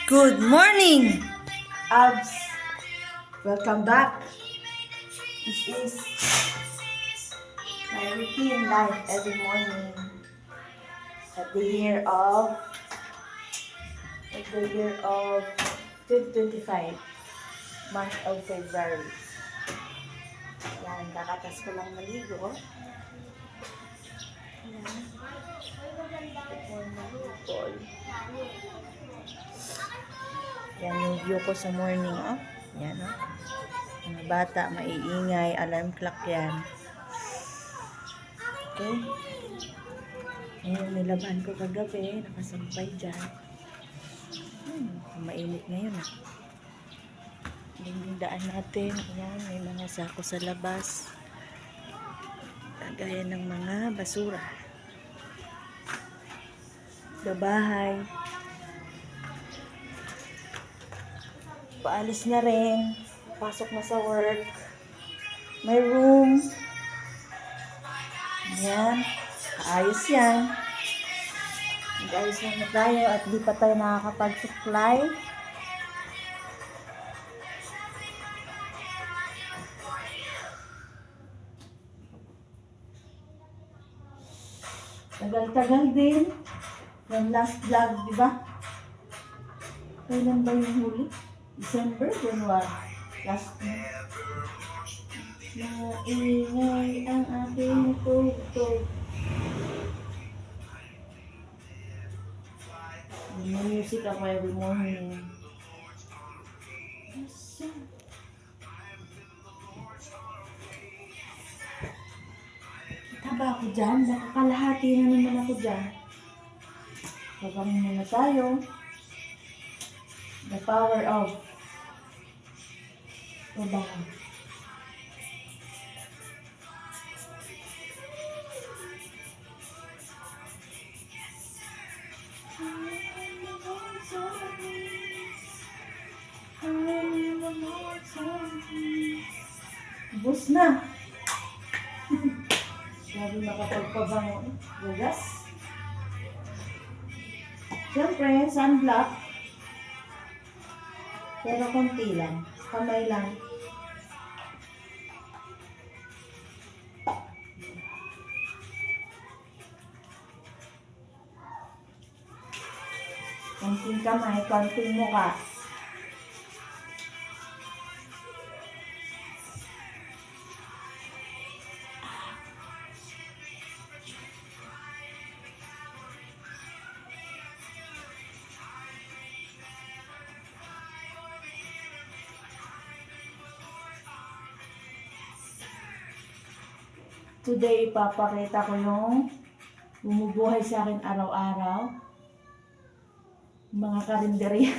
Good morning, Abs, welcome back. This is my routine life every morning at the year of 2025, month of February. Yan, kakatas ko lang maligo. Yan. Before malipol. Yan yung view ko sa morning, oh. Yan, oh. Mga bata, maiingay, alarm clock yan. Okay. Ngayon, nilaban ko kagabi, nakasampay dyan. Mainit ngayon, ah. Yung daan natin, ayan, may mga sako sa labas. Kagaya ng mga basura. Sa bahay. Paalis na rin. Pasok na sa work. May room. Ayan. Ayos yan. Mag-ayos lang na tayo at di pa tayo nakakapag-supply. Tagal-tagal din. From last vlog, di ba? Kailan ba yung huli? December, January. Last month. Maingay ang aking tugtog. May music ako every morning. Kita ba ako dyan? Nakakalahati na naman ako dyan. Babangin muna tayo. The power of babang. Bus na. Sabi makapagpabango. Bugas. Siyempre, sunblock. Pero konti lang. Kamay lang. Konting kamay, konting mukha. Today, ipapakita ko yung bumubuhay sa akin araw-araw. Mga karinderya.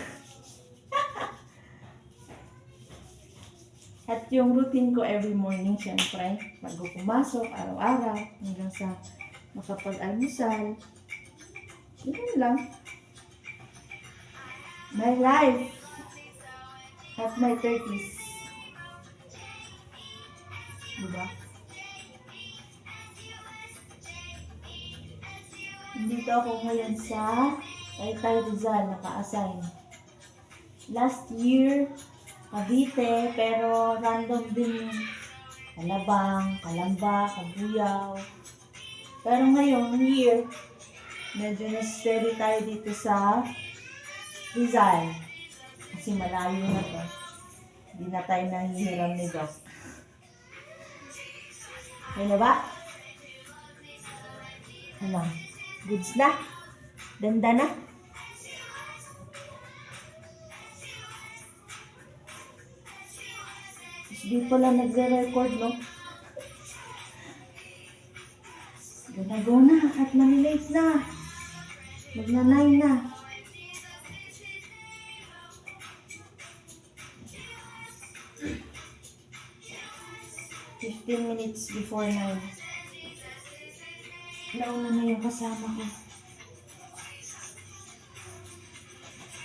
At yung routine ko every morning, syempre, bago pumasok, araw-araw, hanggang sa makapag-almusal. Yun lang. My life at my 30s. Diba? Dito ako ngayon sa Taytay Rizal, naka-assign. Last year, Cavite, pero random din yung Alabang, Calamba, Cabuyao. Pero ngayong year, medyo na-steady tayo dito sa Rizal. Kasi malayo na to. Hindi na tayo nahihiram ni Doc. Okay na ba? Ano? Goods na? Ganda na? Di pala nagre-record, no? Go na at malilate na. Magna-9 na. Fifteen minutes before 9. Nauna na yung kasama ko.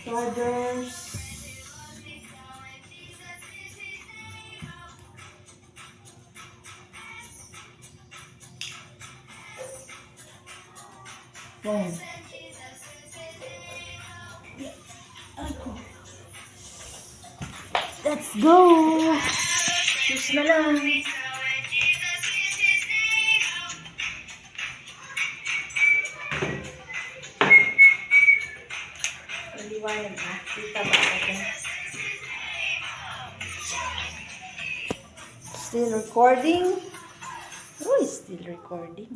Chargers. Phone. Ako. go! Shoes na lang. Maliwanag na. Kita ba ito? Still recording? Oh, still recording.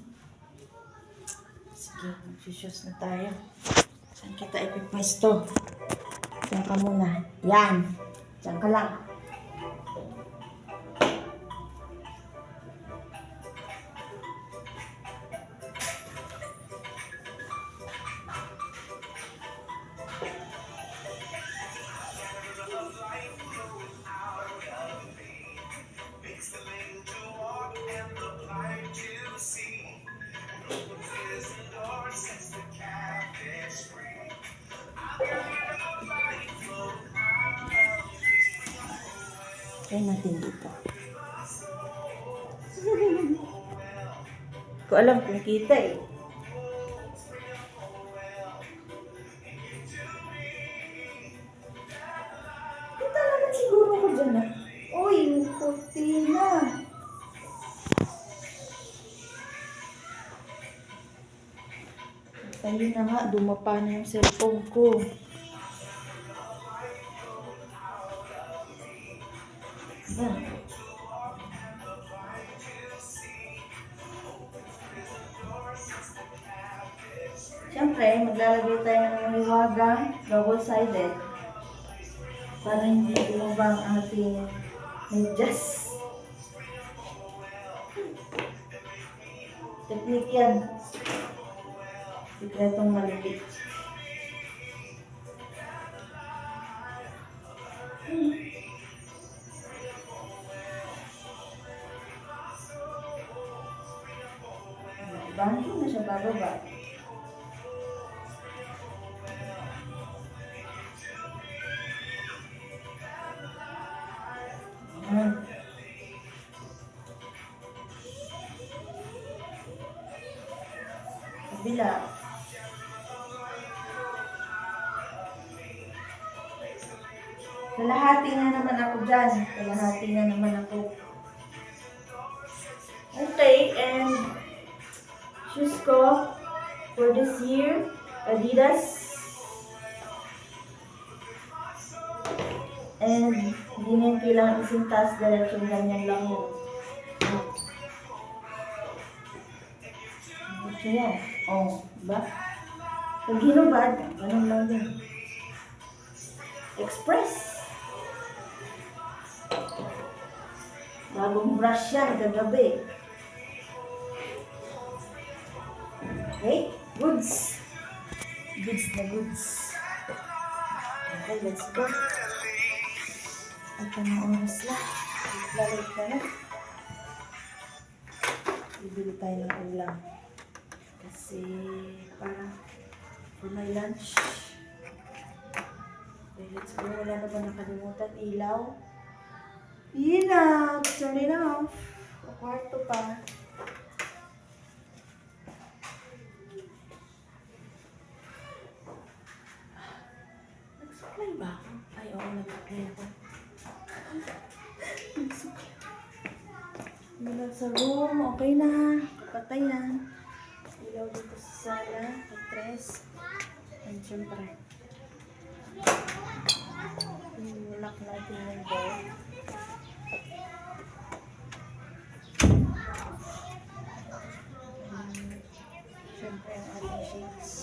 Sige, mag-shoes na tayo. Saan kita ipipwesto? Diyan ka muna. Yan. Diyan ka lang. Try natin dito. Ko alam kung kita eh. Kita naman siguro ko dyan ah. Uy, yung kurtina. Ayun na nga, dumapa na yung cellphone ko. Yan. Siyempre, maglalagay tayo ng mahiwagang double-sided para hindi lumabang ang ating medyas. Teknik yan. Sikretong maliliit. Bangking na siya bababa. Ayan. Kabila. Kalahati na naman ako dyan. Kalahati na naman ako. Okay, and shoes ko for this year, Adidas. And hindi na yung kailangan isintas, direction ganyan lang yun. Gusto yan. Oh, diba? Pag hinubad, ganun lang yun. Express. Bagong brush yan, kagabi. Okay, goods. Goods na goods. Okay, let's go. Ang tanong oras na. Lalagay ka na. Bibili tayo ng ulam. Kasi para for my lunch. Okay, let's go. Wala na ba nakalimutan? Ilaw. Ilaw! Turn it off. O kwarto pa. Nag-supply ba ako? Ay, oo, nag-supply ako. Ilaw sa room, okay na. Kapatay na. Ilaw dito sa sala, katres. And syempre, lock natin yung door. Syempre, ang ating shades.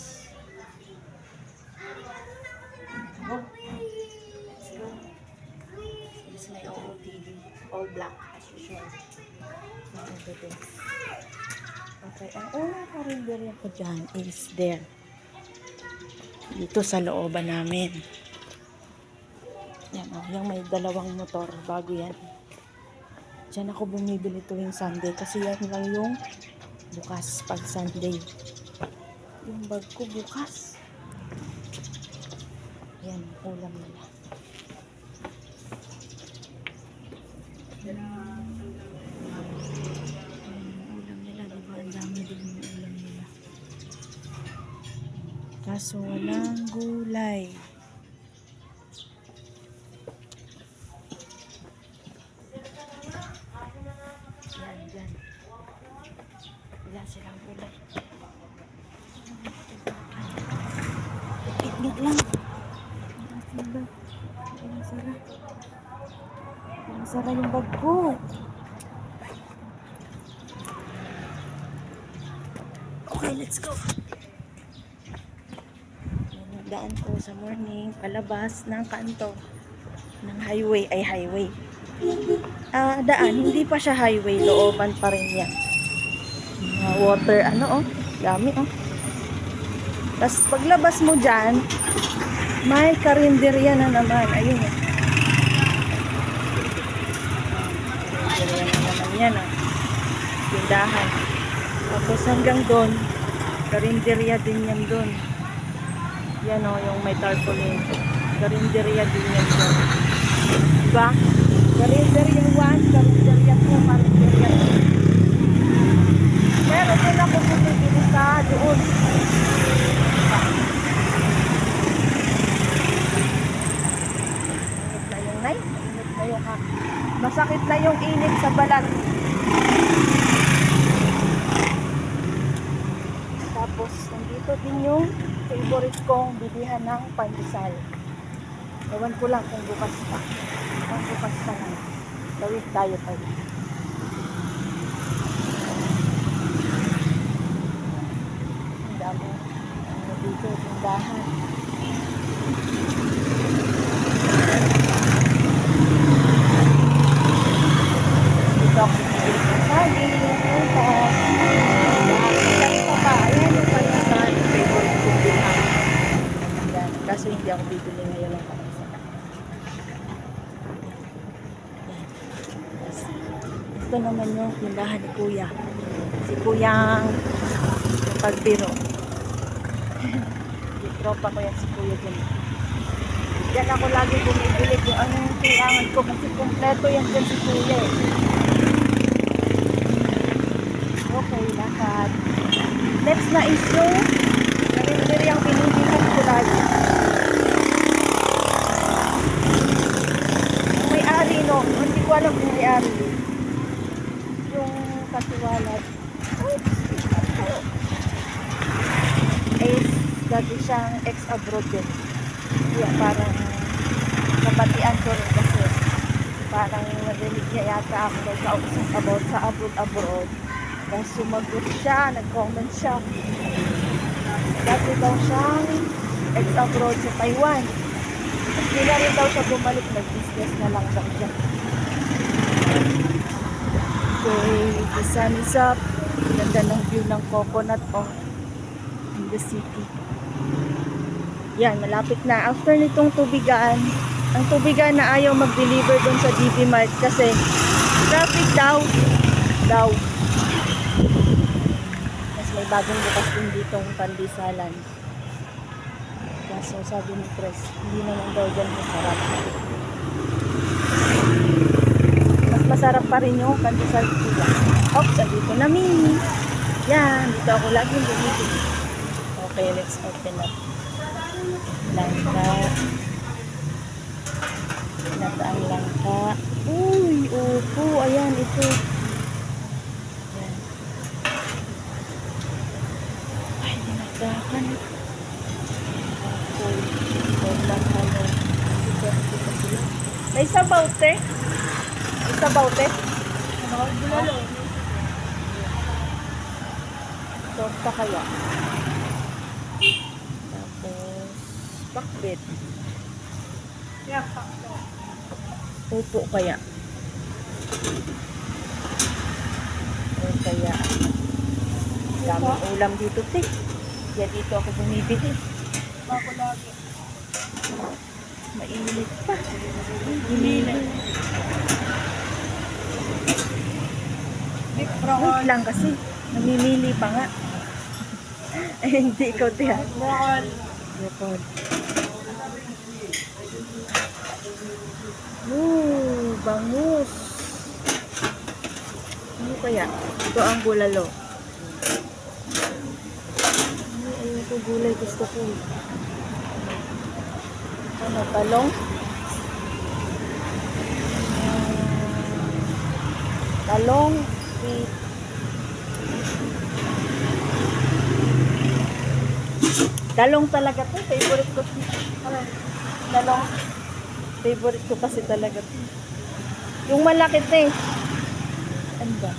Go. Let's go. This is my OOTD. All black, as usual. Okay, ang unang karinderya ko dyan is there. Dito sa looban namin. Yan o, yung may dalawang motor. Bago yan. Diyan ako bumibili tuwing Sunday kasi yan lang yung bukas pag Sunday. Yung bag ko bukas. Yan, ulam nila. Ulam nila, diba? Ang dami din yung ulam nila. Kaso walang gulay. Wala silang gulay. Ikit lang. Ang sara yung bag ko. Okay, let's go. Yung daan ko sa morning, palabas ng kanto ng highway, daan, hindi pa siya highway, looban pa rin yan. Water, dami Tapos paglabas mo dyan, may karinderya na naman, ayun karinderya na naman yan, tindahan. Tapos hanggang doon, karinderya din yan doon. Yan yung may tarpaulin. Karinderya din yan doon. Diba? Karinderya 1, karinderya 2, karinderya 3. Pero doon ako bumibili sa doon. Init na yung night. Init na yung masakit na yung init sa balat. Tapos, nandito din yung favorite kong bilihan ng pandesal. Ewan ko lang kung bukas pa. Kung bukas pa lang. Tawid tayo tayo. Ang dami. Dito, tindahan. Dito ako bibili ng saging, prutas. Kaso hindi ako bibili ngayon ng pandesal. Ito naman yung tindahan ni Kuya. Si Kuyang pagbiro. Yung tropa ko yan si Kuya dyan. Yan ako lagi bumibili kung anong kailangan ko kasi kompleto yan dyan si Kuya. Okay, lahat. Next na is yung karinderya ang binibilan ko lagi. May-ari, no? Hindi ko alam kung may-ari. Yung katiwalat. Is, dati siyang ex-abroad din. Kaya parang nabatian ko rin kasi parang narinig niya yata ako daw kausap about sa abroad. Tapos sumagot siya, nag-comment siya. Dati daw siyang ex-abroad sa Taiwan. Hindi na rin daw siya bumalik, nag-business na lang daw siya. Okay, the sun is up. Ganda ng view ng coconut in the city. Yan, malapit na. After nitong tubigan, ang tubigan na ayaw mag-deliver doon sa DB Mart kasi traffic daw. Mas may bagong bukas din ditong pandesalan. Kaso sabi ni Chris, hindi naman daw dyan masarap. Mas masarap pa rin yung pandesal Kuya. Oops, dito na mini. Yan, dito ako laging bumibili. Okay, let's open up. Langka. Nataang langka. Uy, upo. Ayan, ito. Ayan. Ay, dinagdakan. May sabaw, te? May sabaw, te? Ano? Bulalo. Torta kaya. Tapos, pakbet. Yeah, pakbet. Upo kaya. O kaya. Daming ulam dito, te. Kaya dito ako bumibili. Ako lagi. Mainit pa. Mainit. Wait lang kasi. Namimili pa nga. Ay, hindi ikaw tiyan. Bukol. Bukol. Ooh, bangus. Ano kaya? Ito ang bulalo. Ayun ko gulay. Gusto ko. Ano, talong? Talong, sweet. Talong talaga to. Favorite ko. Talong. Favorite ko kasi talaga to. Yung malaki to eh. Ano ba?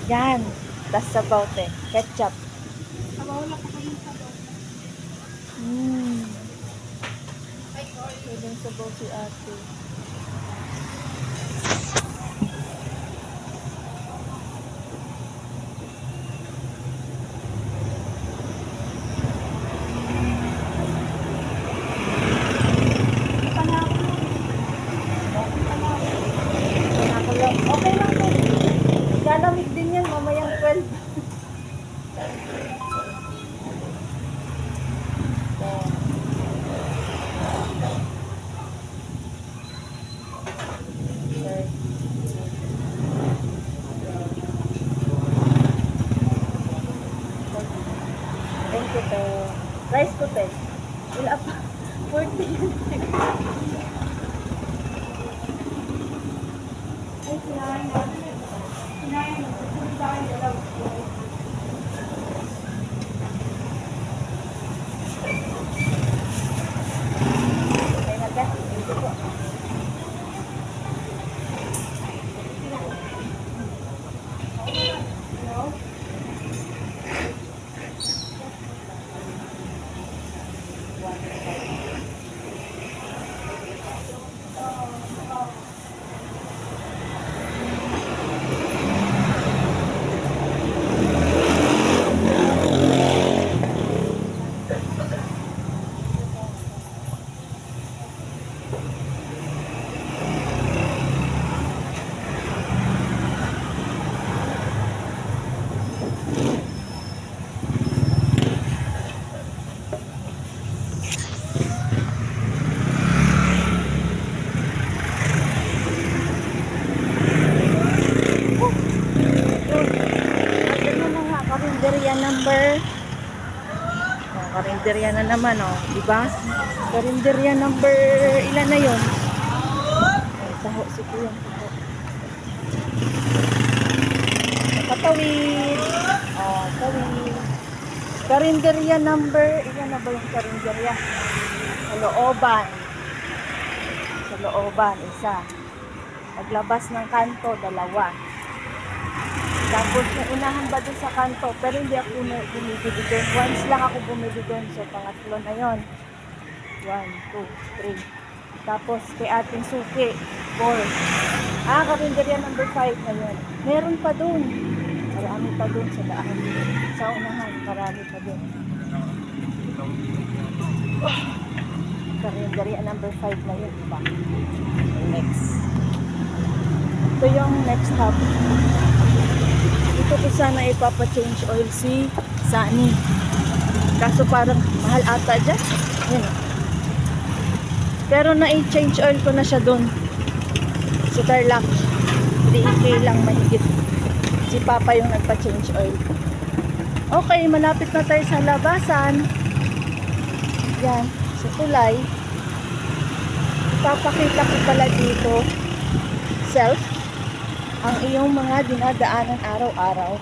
Yan. Tas sabaw to eh. Ketchup. Sabaw lang ako yung sabaw. Pwedeng sabaw si ate. Ako lang. Okay lang to. Galamig din yan. Mamayang 12. Thank you, te. Rice ko, te. Wala pa. 40 yun. Ay, sinahin na. Sinahin na. Susunod sa akin, dalaw. Okay na, te. Thank you po. Karinderya number. Oh, karinderya na naman, oh. Diba? Karinderya number, ilan na yun? Oh, taho, si Kuya. Patawid. Oh, tawid. Karinderya number, ilan na ba yung karinderya? Sa looban. Sa looban, isa. Paglabas ng kanto, dalawa. Tapos yung unahan ba dun sa kanto, pero hindi ako bumibili doon. Once lang ako bumili doon, so pangatlo na yon. 1, 2, 3. Tapos kay ating suki, 4. Karinderya number 5 na yun. Meron pa doon. Marami pa doon sa daan. Sa unahan, marami pa doon. Karinderya number 5 na yun, diba? Next. Ito yung next hub. Dito ko sana ipapa-change oil si Sunny. Kaso parang mahal ata dyan. Yan. Pero na-change oil ko na siya doon. Sa Tarlac. 3K lang mahigit. Si Papa yung nagpa-change oil. Okay, malapit na tayo sa labasan. Yan. Sa tulay. Ipapakita ko pala dito. Self. Ang iyong mga dinadaanan araw-araw,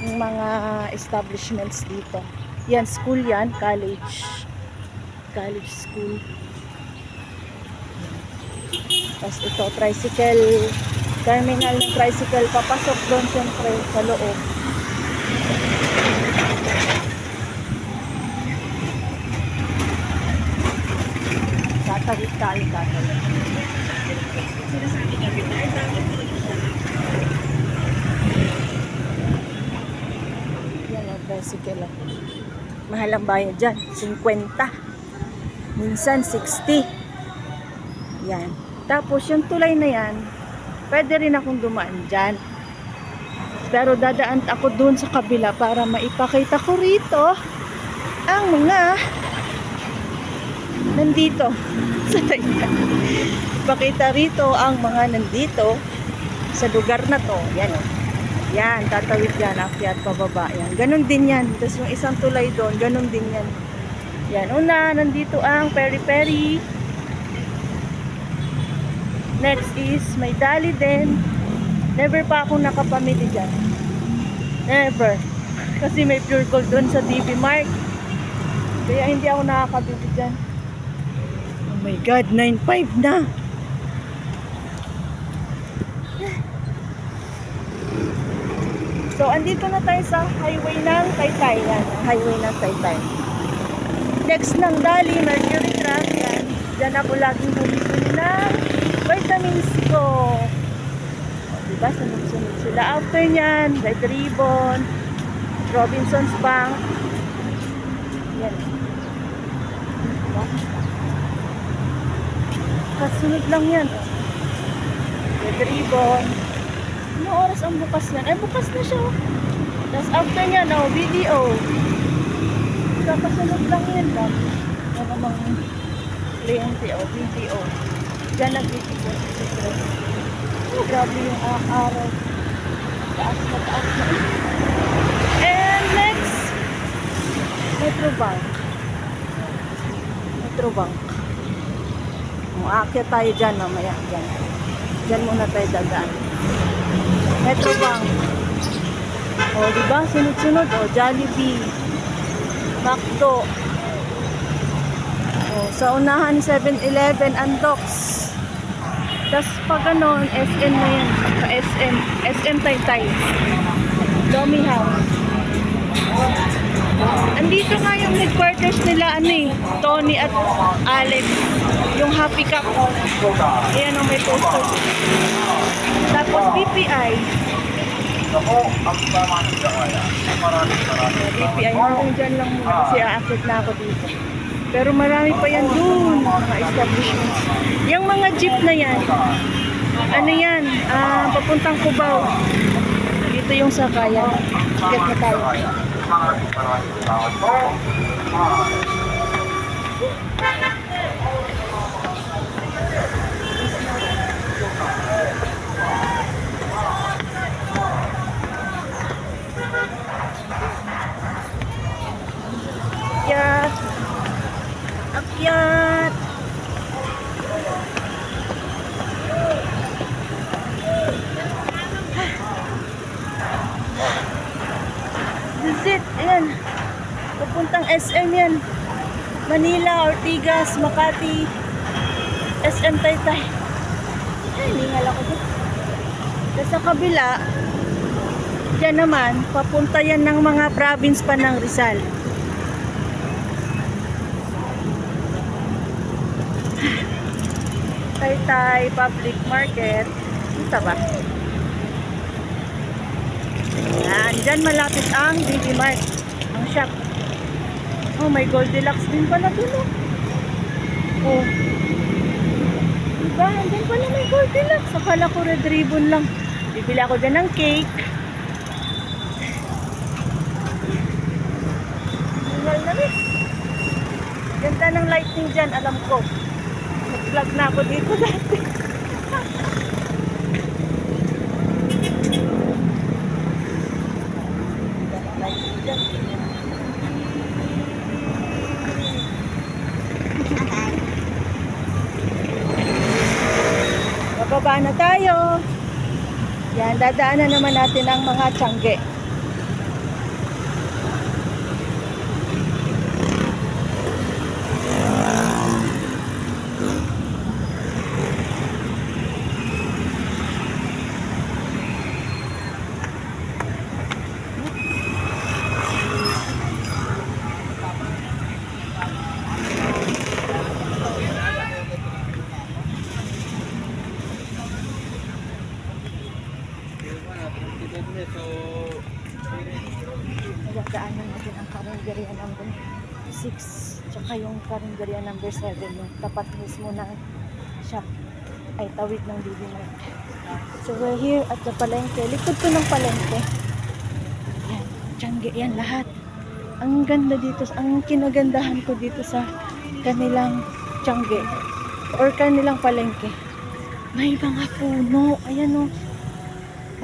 yung mga establishments dito. Yan, school yan, college school. Tapos ito, tricycle, terminal ng tricycle, papasok doon siyempre sa loob. Tatawid tayo, tatawid. Yan ang tricycle. Mahal ang bayad dyan. 50. Minsan 60. Yan. Tapos yung tulay na yan, pwede rin akong dumaan dyan. Pero dadaan ako dun sa kabila para maipakita ko rito ang mga nandito sa Taytay. Ipakita rito ang mga nandito sa lugar na to. Yan o. Yan, tatawid yan, akyat pababa. Yan, ganun din yan. Tapos yung isang tulay doon, ganun din yan. Yan, una, nandito ang peri-peri. Next is, may dali din. Never pa akong nakapamili dyan. Never. Kasi may pure gold doon sa DB Mart. Kaya hindi ako nakakabili dyan. Oh my God, 9.5 na. So, andito na tayo sa highway ng Taytay. Yan, ang highway ng Taytay. Next ng Dali, Mercury Truck. Yan. Diyan ako laging bumibili ng vitamins ko. O, diba? Sunod-sunod sila. After nyan, Red Ribbon, Robinsons Bank. Yan. Diba? Kasunod lang yan. Red Ribbon. Ano oras ang bukas yan? Ay, bukas na siya. Tapos after niya, no, video. Kakasunod lang yan lang. Ano namang kliyente o video. Diyan nag-video. Oh, grabe yung araw. Taas na taas na. And next, Metrobank. Metrobank. Aakyat tayo dyan mamaya. Dyan. Dyan muna tayo dadaan. Metrobank. O, diba? Sunod-sunod. O, Jollibee. McDo. O, sa unahan, 7-Eleven, Andox. Tapos, pag ano, SM na yan. Sa SM. SM Taytay. Domi House. Andito nga yung headquarters nila, ano eh, Tony at Alex. Yung Happy Cup. Ayan ang may poster. Tapos BPI. BPI, hanggang dyan lang muna kasi aakit na ako dito. Pero marami pa yan dun, mga establishments. Yung mga jeep na yan, ano yan, papuntang Cubao. Dito yung sakayan. Get na tayo. Akyat. Akyat. This is it. Ayan. Papuntang SM yan. Manila, Ortigas, Makati, SM Taytay. Ay, ningal ako dyan. Tapos sa kabila, dyan naman, papunta yan ng mga province pa ng Rizal. Taytay Public Market. Ito ba? Yan, dyan malapit ang DB Mart. Ang shop. Oh, may Goldilocks din pala dun, oh. Oh. Diba? Andyan pala may Goldilocks. Akala ko Red Ribbon lang. Bibili ako dyan ng cake. Tingnan na rin. Ganda ng lighting dyan, alam ko. Nag-vlog na ako dito dati. Bababa na tayo. Yan, dadaanan naman natin ang mga tiyangge. Dadaanan natin ang karinderya number 6 tsaka yung karinderya number 7, yung tapat mismo ng shop ay tawid ng DB Mart. So we're here at the palengke, likod ko ng palengke. Yan, tiyangge yan lahat. Ang ganda dito, ang kinagandahan ko dito sa kanilang tiyangge or kanilang palengke, may mga puno, ayan o,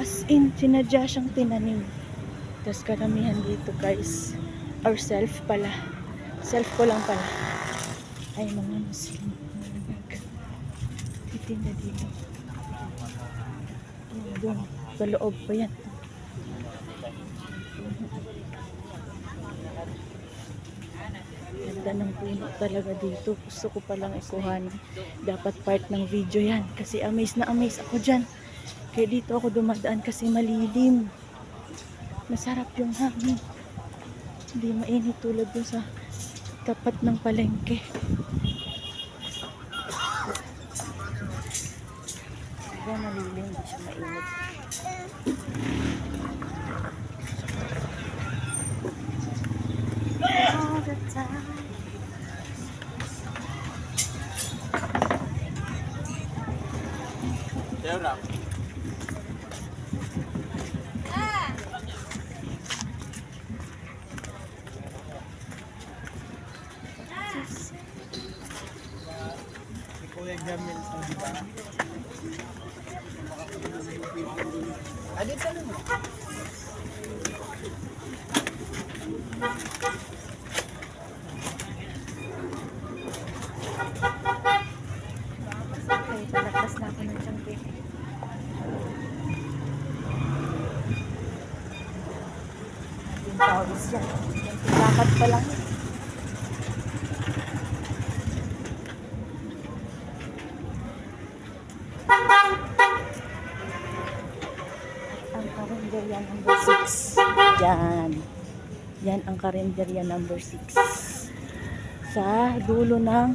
as in sinadya siyang tinanim. Tapos karamihan dito guys, or self pala, self ko lang pala, ay mga Muslim titinda dito. Doon, sa loob pa yan. Ganda ng puno talaga dito. Gusto ko palang ikuhan. Dapat part ng video yan. Kasi amaze na amaze ako dyan. Kaya dito ako dumadaan kasi malilim. Masarap yung hangin. Hindi mainit tulad dun sa tapat ng palengke. Diba malilim, hindi siya mainit. All the time. Kuya Jamil, di ba? Adit sa naman. Okay, palagpas na ako ng tiyangke. Ating pawis yan. Dapat pa lang. Ang karinderya number 6. Yan. Yan ang karinderya number 6. Sa dulo ng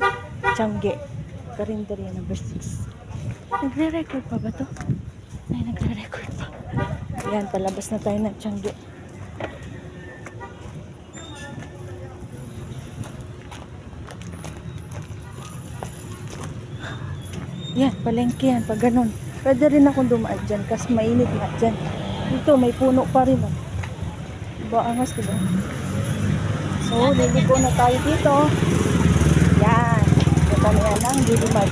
Tiangge. Karinderya number 6. Nagre-record pa ba to? Ay, nagre-record pa. Yan, palabas na tayo ng Tiangge. Yan, palengke yan, pag ganun. Pwede rin akong dumaan dyan kasi mainit nga dyan. Dito, may puno pa rin. Oh. Diba, angas, diba? So, liligo na tayo dito. Yan. Ito na yan ang Diliman.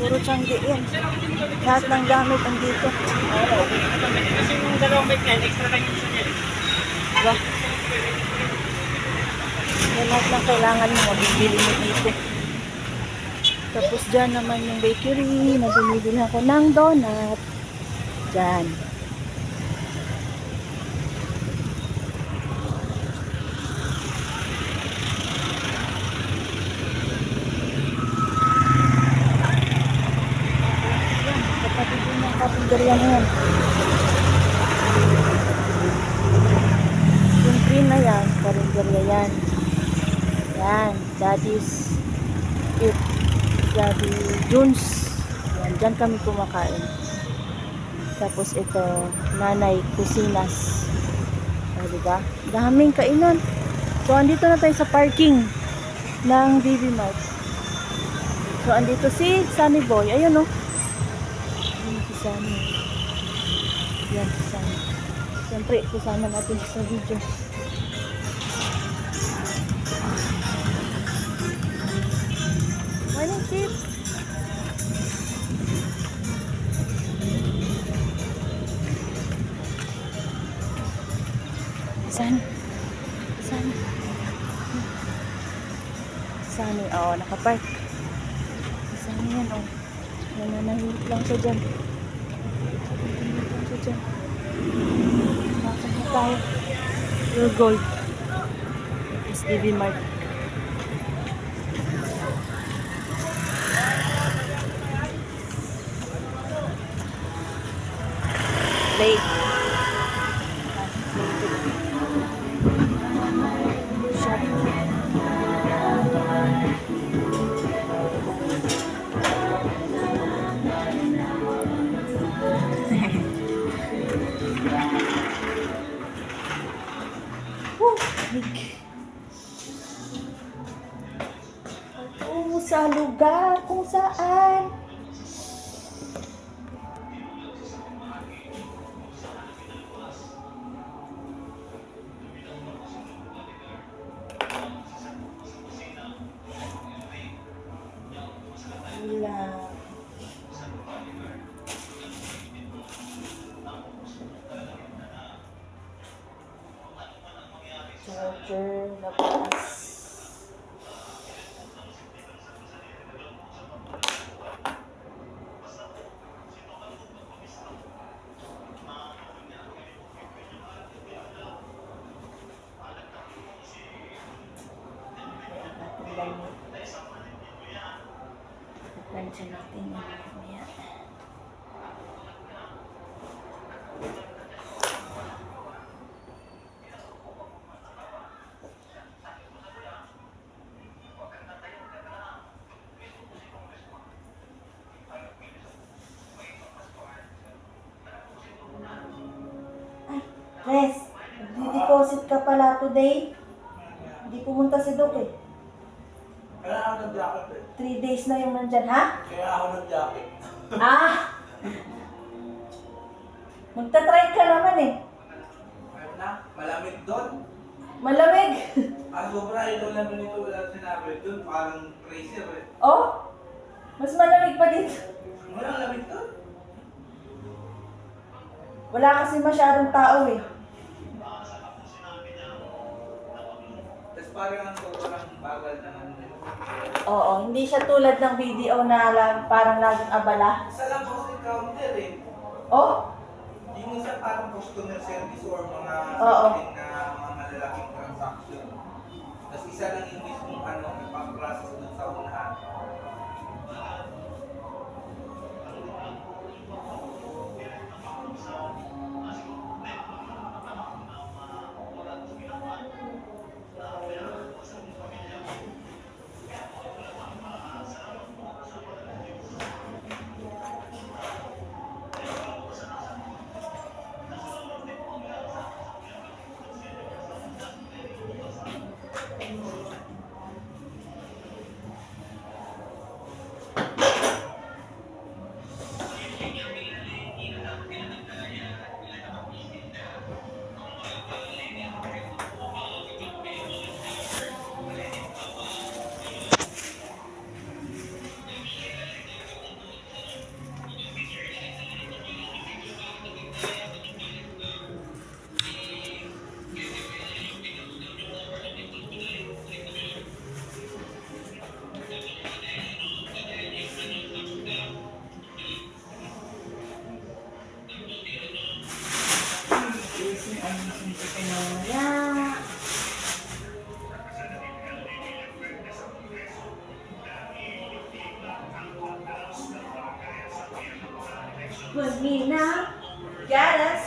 Puro Tiangge yan. Lahat ng gamit andito. Kasi yung dalawang may yan, extra lang yung sanya. Diba? Yan lahat ng kailangan mo, bibili mo dito. Tapos dyan naman yung bakery na bumibili ako ng donut. Dyan. Yan, kapatid din ng karinderya na yan. Yung green na yan, karinderya yan. Yan, Daddy's Eat. Daddy Jones. Yan, dyan kami kumakain. Tapos ito, Nanay Kusinas. O, diba? Daming kainan. So, andito na tayo sa parking ng BB Mart. So, andito si Sunny Boy. Ayun, o. Ayun si Sunny. Yan, si Sunny. Siyempre, kasama natin sa video. Morning, Chip. Sunny. Sunny. Sunny, oo, nakapark. Sunny yan, oo. Nananahilip lang siya dyan. Nananahilip lang siya dyan. Makakita tayo. Pure gold. SDB Mart. Plate. Shop. Sa lugar kung saan charger labas. Diyan natin yan mamaya. Res, di-deposit ka pala today. Hindi pumunta si Doc eh. Kaya ako nag-jacket eh. 3 days na yung nandyan, ha? Kaya ako nag-jacket. Ah! Magta-try ka naman eh. Kahit na, malamig doon. Malamig. Sobra ito lang nito wala sinabi doon. Parang freezer eh. Oh? Mas malamig pa dito. Walang lamig doon. Wala kasi masyadong tao eh. Tapos parang ang sobrang bagal na ano. Oo, hindi siya tulad ng video na parang laging abala. Isa lang kasi counter eh. Oh? Hindi mo siya parang customer service or mga Oo. something na mga malalaking transaction. Tapos isa lang yung mismong ano, ipag-process doon sa unahan. Put me now. Got us.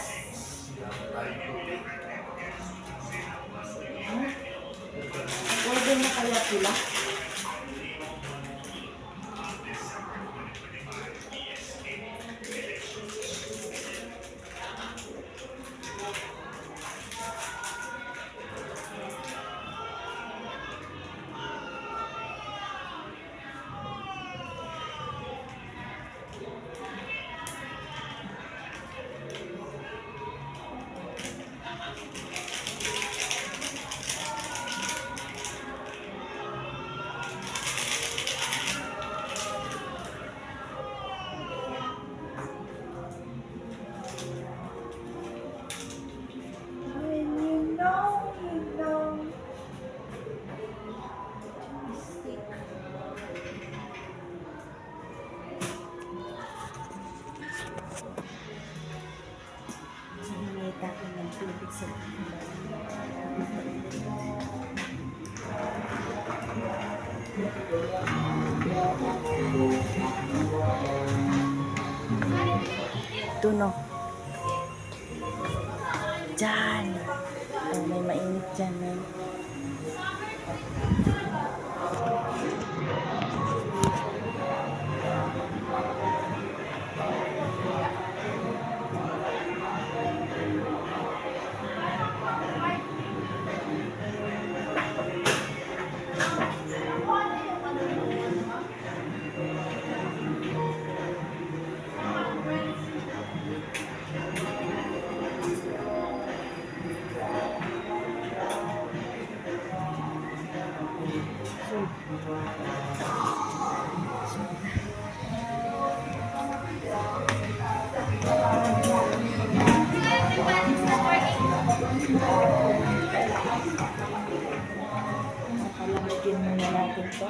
Pwede na kaya sila? When you know, you know. Stick. Sinilita ko ng tubig sa Ito no. Diyan. Oh, may mainit dyan. Eh. Palamigin muna natin to.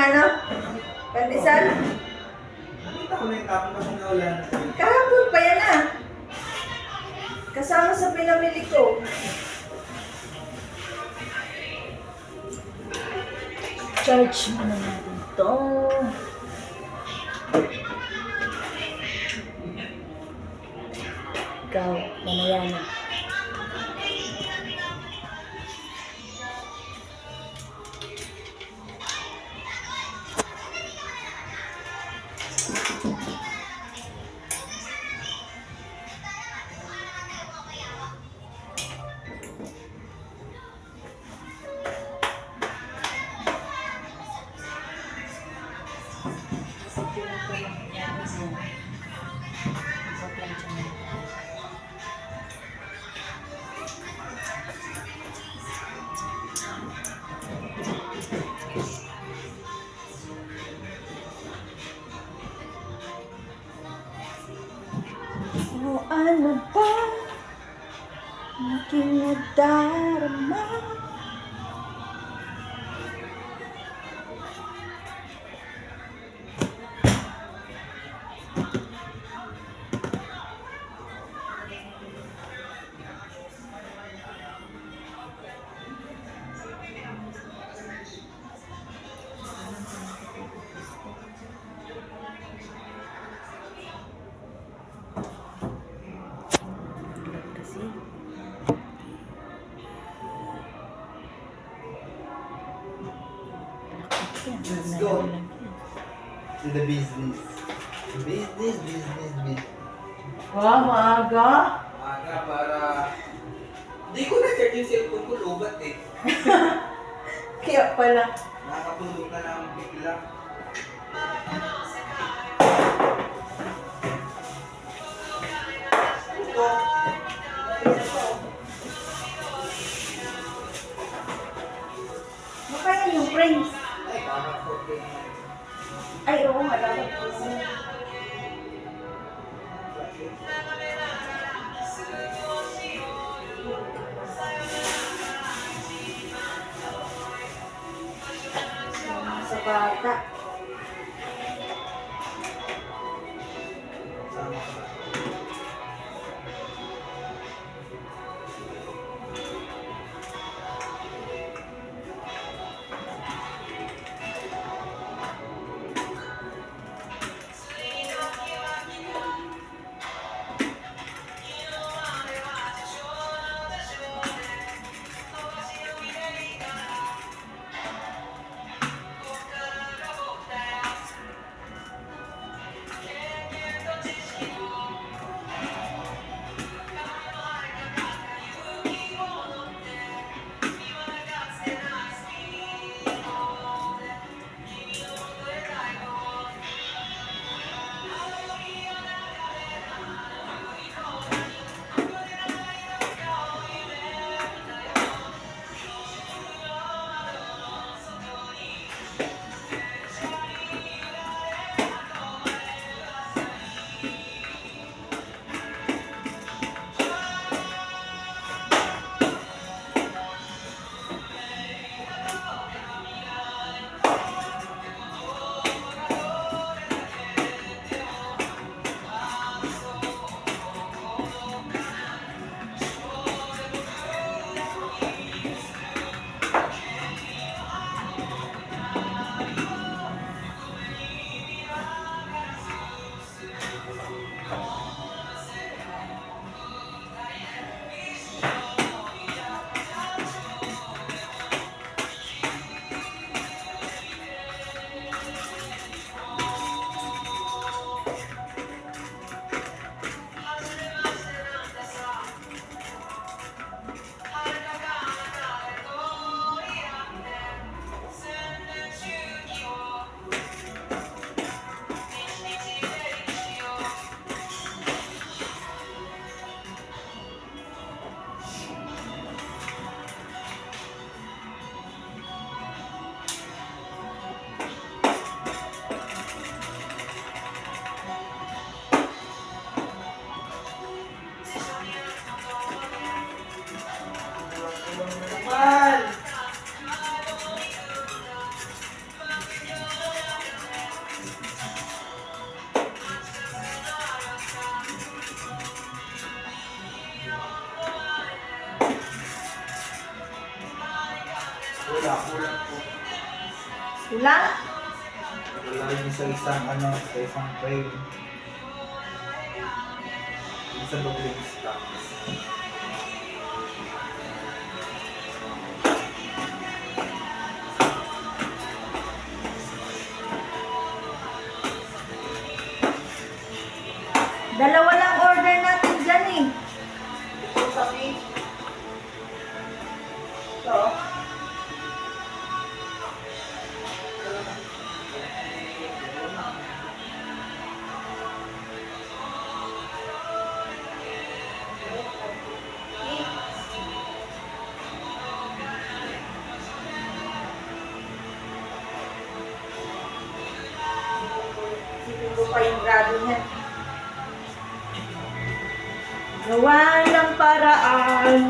ano? Pandesal? Nakita ko na yung tapon kasi naulan. Kahapon pa yan ah. Kasama sa pinamili ko. Charge muna natin to. Ikaw, mamaya na. O ano ba aking nadarama? Kasi Let's go. To the business. Business. maaga. Aga para... Hindi ko na-charge yung cellphone ko, lobat eh. Kaya pala. Nakakatulog na lang bigla. Ito. Makaya yung friends. Ay, parang 4K. Ay, oo nga, dapat po. Sa bata. Sama ka ba? Wala, kulang po. Kulang? Wala rin sa isang sa isang frame. Sa doubling stock. Dalawa lang order natin dyan eh. Ito sa page. Ito. Siguro pa yung grado niya. Gawa ng paraan.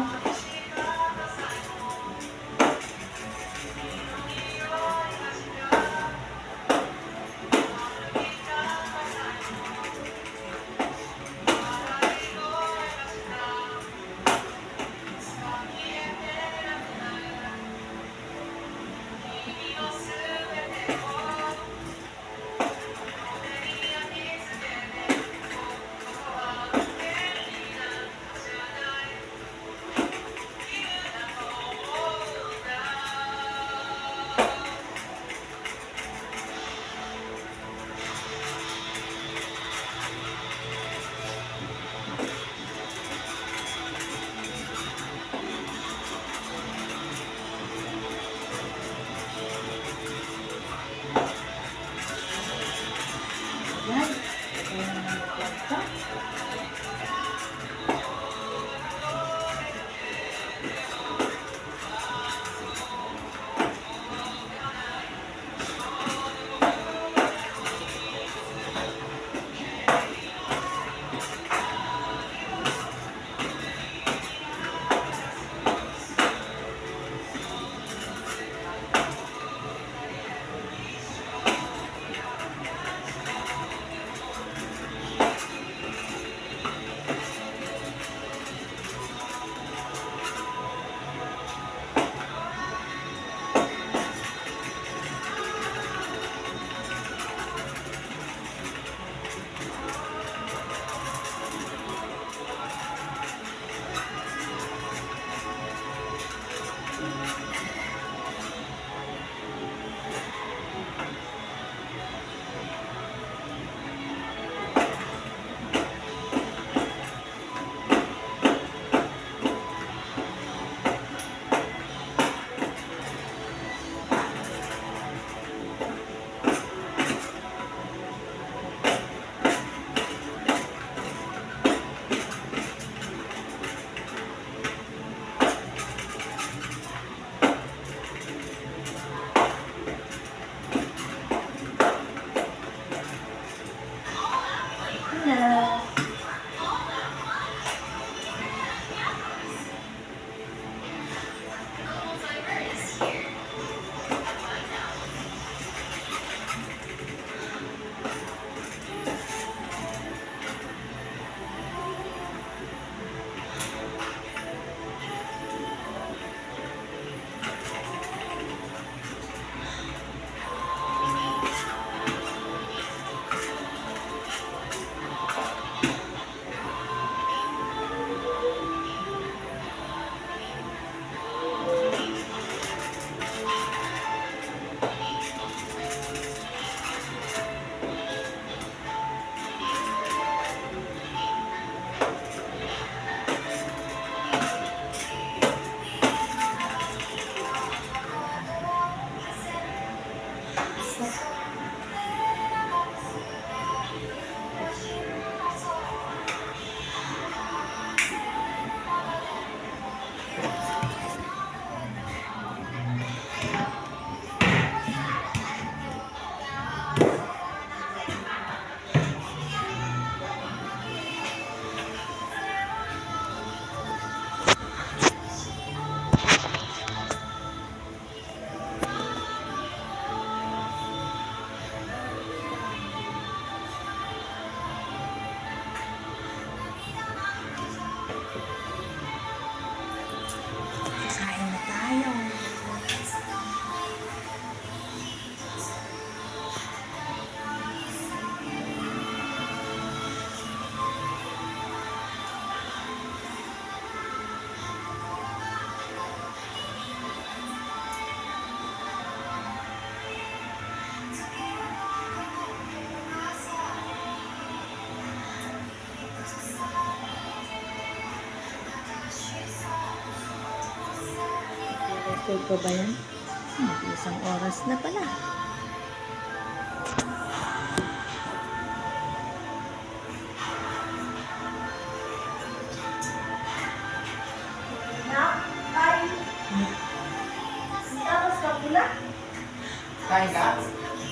Yan. Ito na naman yung planta. Na. Mag-record pa ba yan? Isang oras na pala. Kain ka?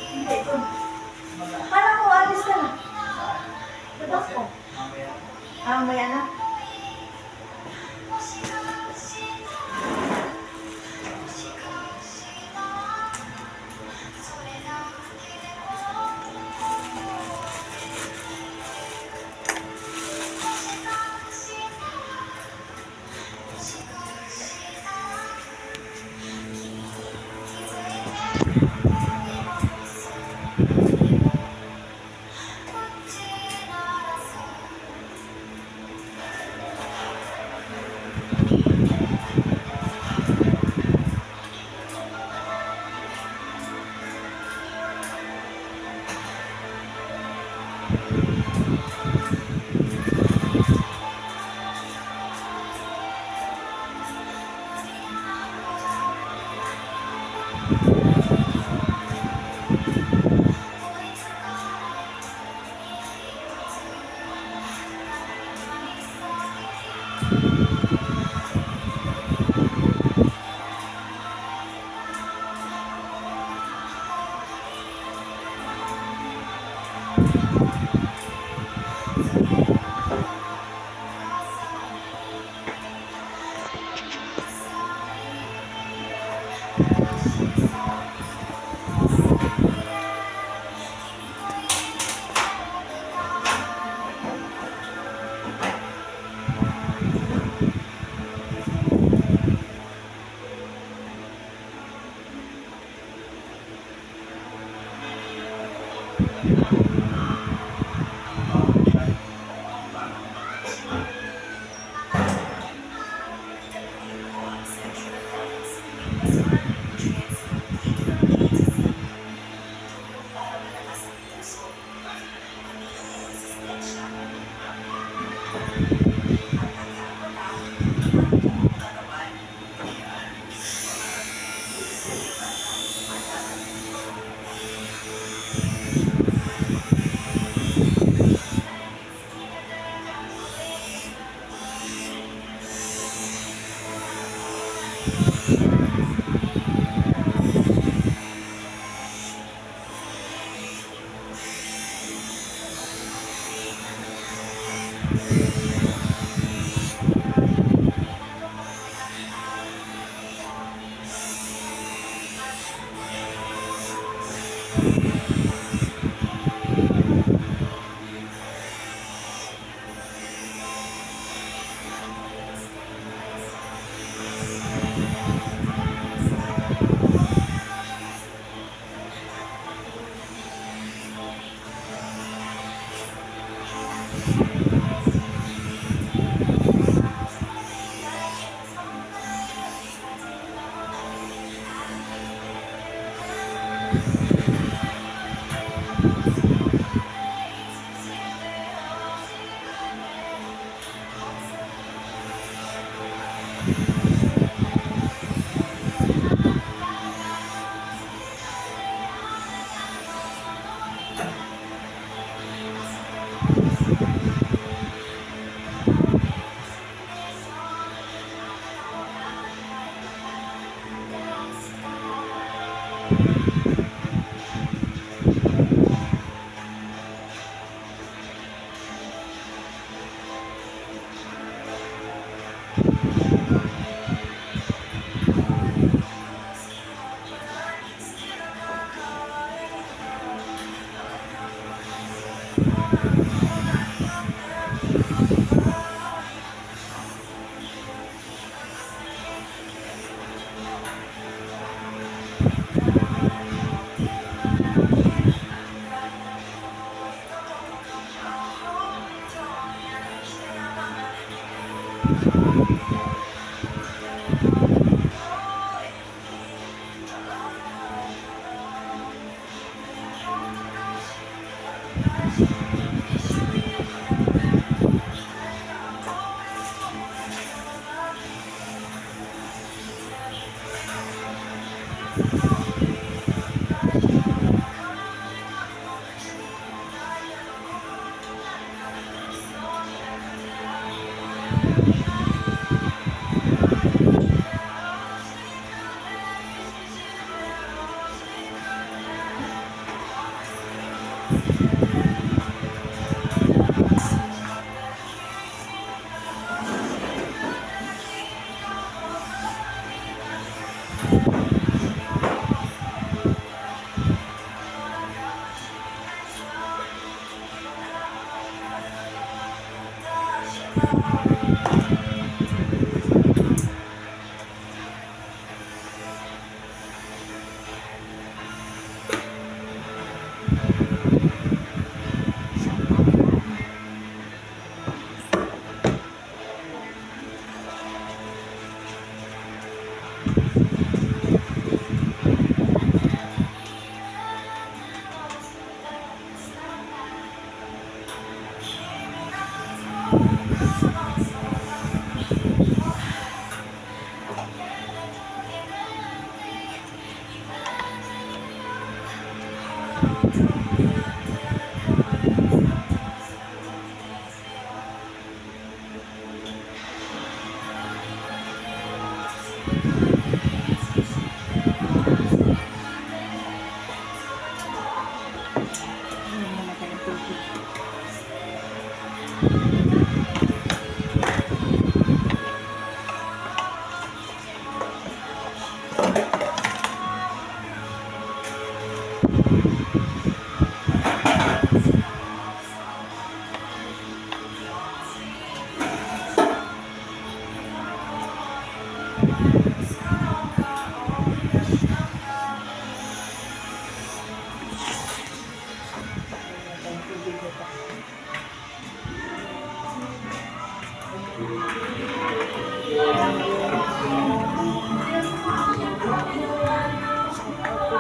Hindi, ito. Kala ko, alis ka na. Ba't ko? Mamaya. Maya na.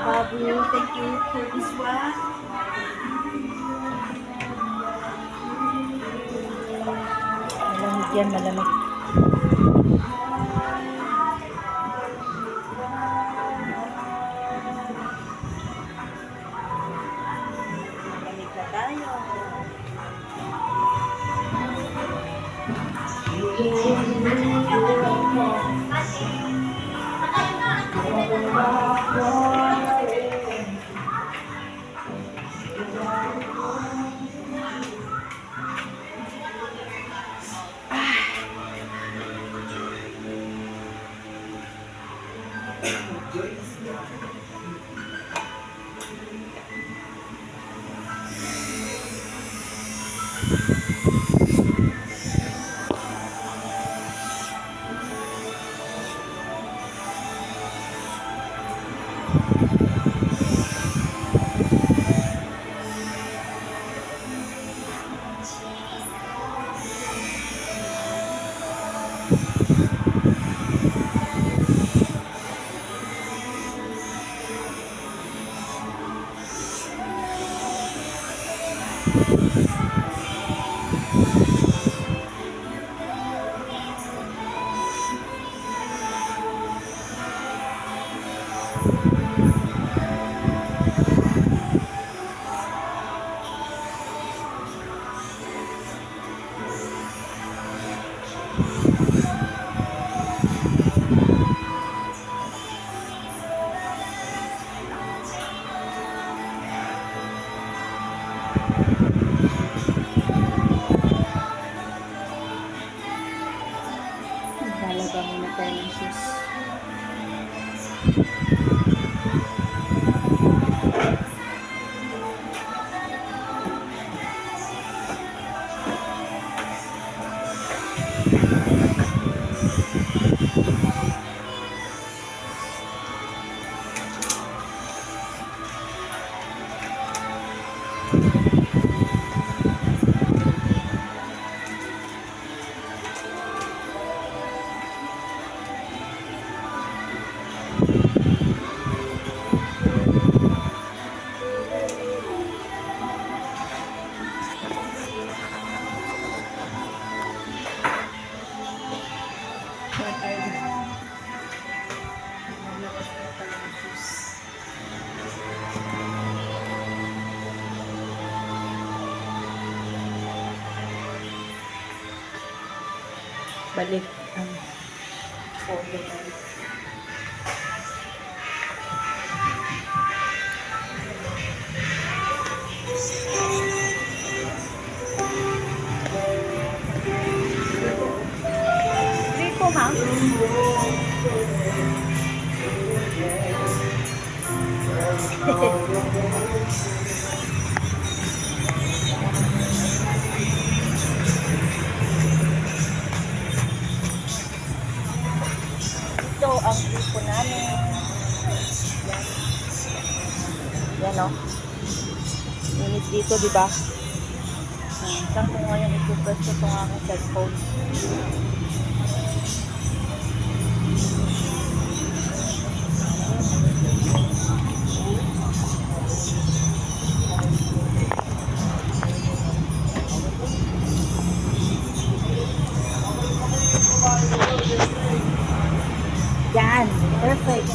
Babu, thank you for this one. Malamig yan, malamig. Malamig na tayo. Lalaba muna tayo ng shoes. Balik ang folder balik. Ito ang grupo namin. Yan. Yan o. Init dito, di ba? Saan ko ngayon ipupwes ko itong aking cellphone? Yan. Perfect.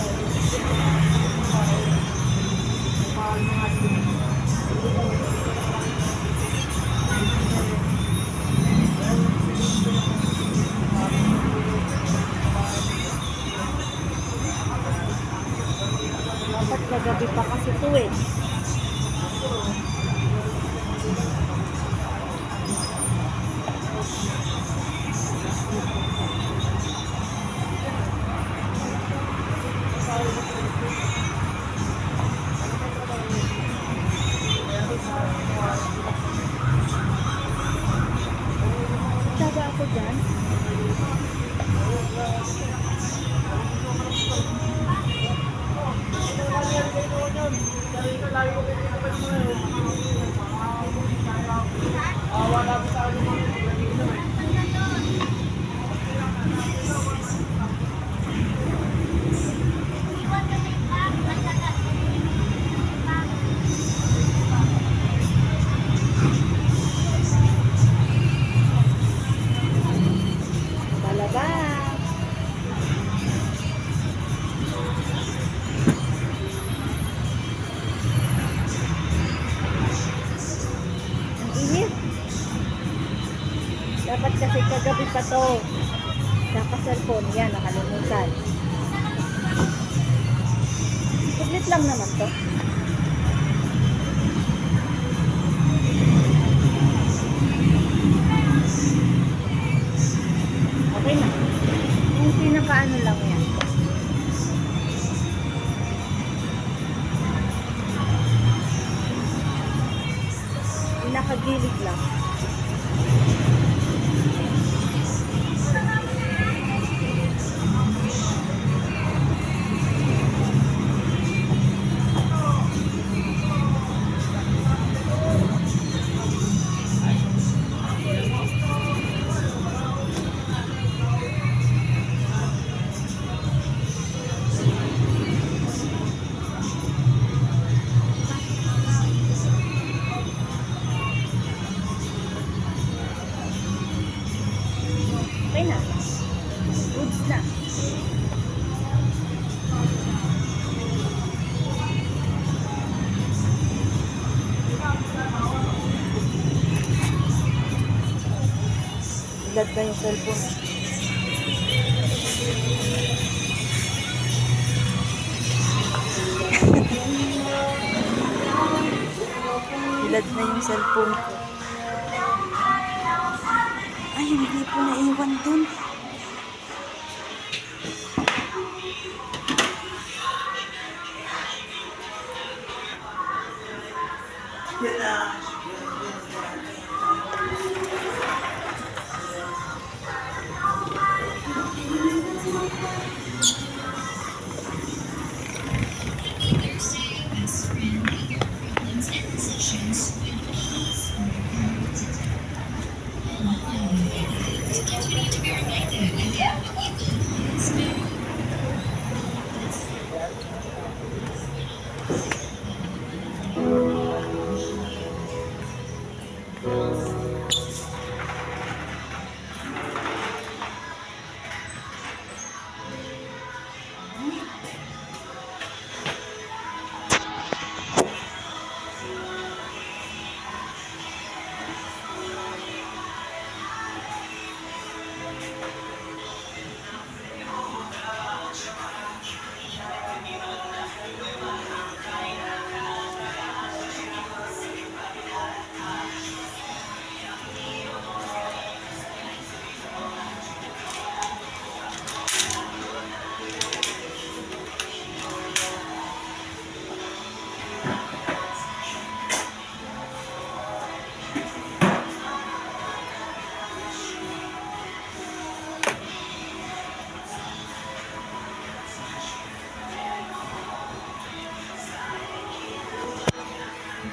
Dapat kagabi pa kasi ito eh. Sabi ako dyan. Palabas. Ang init. Dapat kasi kagabi pa to. Naka-cellphone yan, nakalimutan. Saglit lang naman to. Okay na. Yung pinaka-ano lang yan. Pinaka-gilid lang. Okay na. Goods na. Ilad na yung cellphone. Ilad na yung cellphone ko. Ay, hindi po naiwan dun.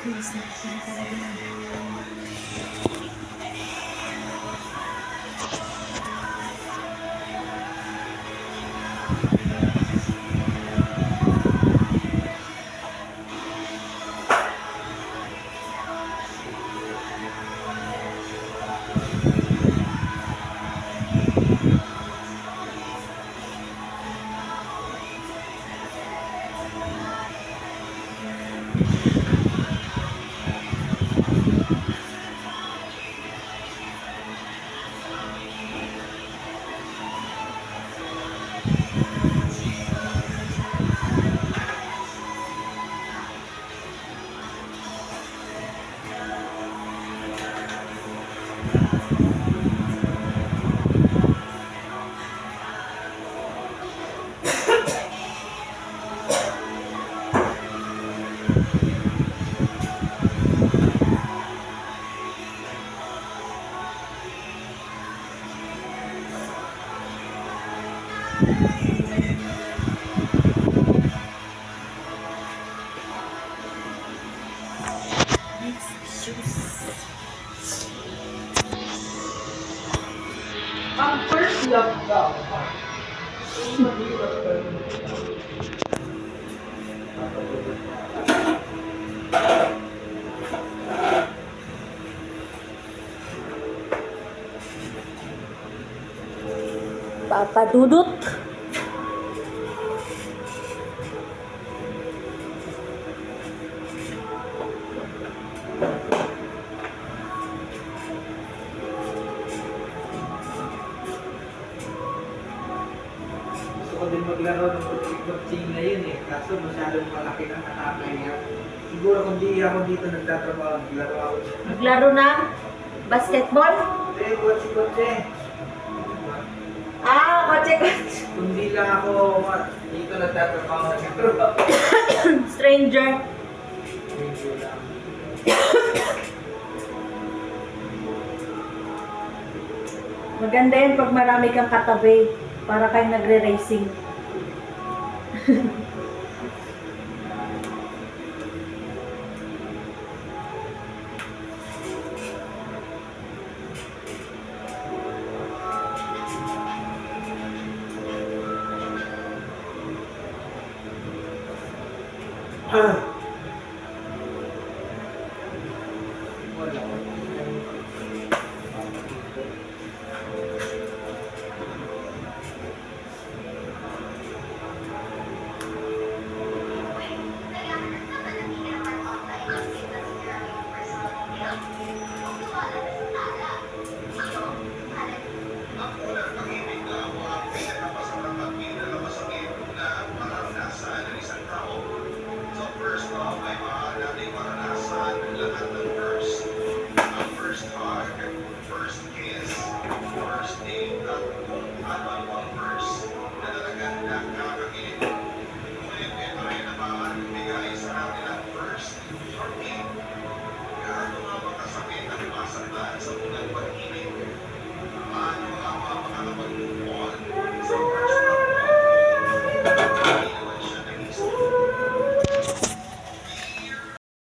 Bilis na talaga. Ang first love daw. Papa Dudut. Gusto ko din maglaro ng kutsing na yun eh. Kaso masyadong malaki ng atakay niya. Siguro kung di ako dito nagtatrabaho, naglaro ako dyan. Maglaro ng basketball. Hindi, kotse-kotse. Kotse-kotse. Kung di lang ako dito nagtatrabaho, nagtatrabaho. Stranger. Hindi lang. Maganda yan pag marami kang katabi. Para kayong nagre-racing. Wala. First hug, first kiss, first date at